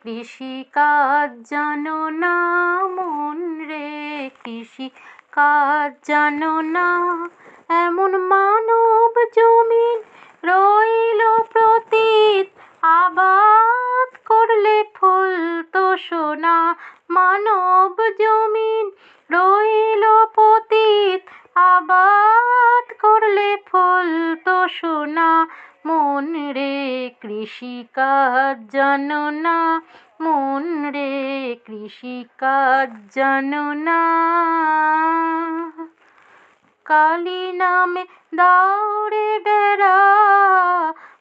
কৃষি কাজ জানো না, মন রে কৃষি কাজ জানো না। এমন মানব জমিন রইল প্রতীত, আবাদ করলে ফলতো সোনা। মানব জমিন রইল পতিত, আবাদ করলে ফলতো সোনা। মন রে কৃষি কাজ জানো না, মন রে কৃষি কাজ জানো না। কালী নামে দাউড়ে বেড়া,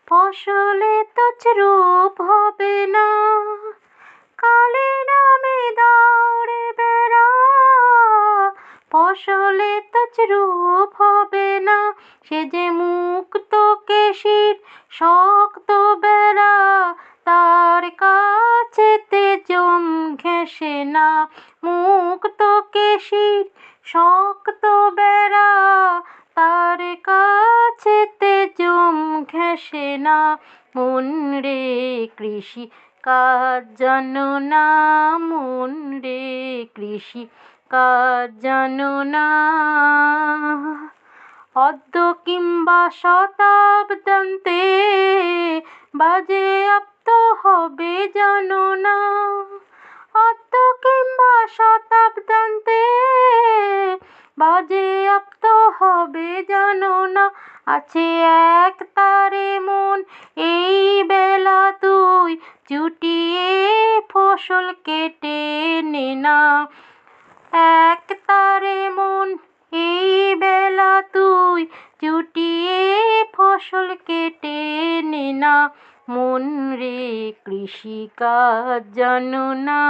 ফসলে তছরূপ হবে না। কালী নামে দাউড়ে বেড়া, ফসলে তছরূপ হবে না। সে যে মুক্ত কেশির শক্ত বেড়া, তার কাছেতে জম ঘেঁষে না। মুক্ত কেশির শক্ত বেড়া, তার কাছেতে জম ঘেঁষে না। মন রে কৃষি কাজ জানো না, মন রে কৃষি কাজ জানো না। অদ্য কিংবা শতাব্দন্তে বাজেয়াপ্ত হবে জানো না। অদ্য কিংবা শতাব্দন্তে বাজেয়াপ্ত হবে জানো না। আছে এক তারে মন এই বেলা তুই চুটিয়ে ফসল কেটে নে না। এক তারে মন এই বেলা তুই চুটিয়ে ফসল কেটে নে না। মন রে কৃষি কাজ জানো না,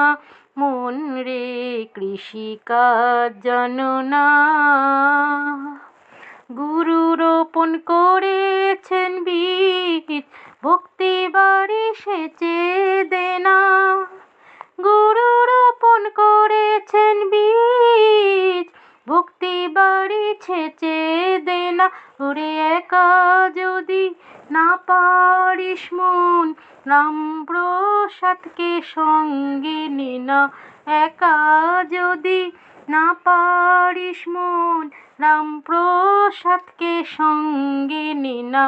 মন রে কৃষি কাজ জানো না। গুরু রোপণ করেছেন বীজ, ভক্তি বাড়ি সেচে দে না। গুরু রোপণ করেছেন বীজ, ভক্তি বাড়ি সেচে দে না। ওরে একা যদি না পারিস মন, রাম প্রসাদকে সঙ্গে নে না। একা যদি না পারিস মন, রাম প্রসাদকে সঙ্গে নে না।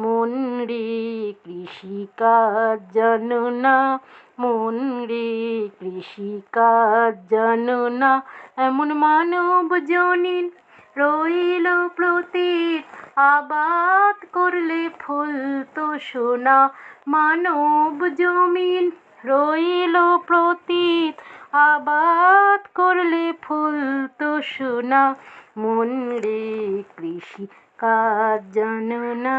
মন রে কৃষি কাজ জানো না, মন রে কৃষি কাজ জানো না। এমন মানব জনীন রইল প্রতীত, আবাদ করলে ফলতো সোনা। মানব জমিন রইল প্রতীত, আবাদ করলে ফলতো সোনা। মন রে কৃষি কাজ জানো না।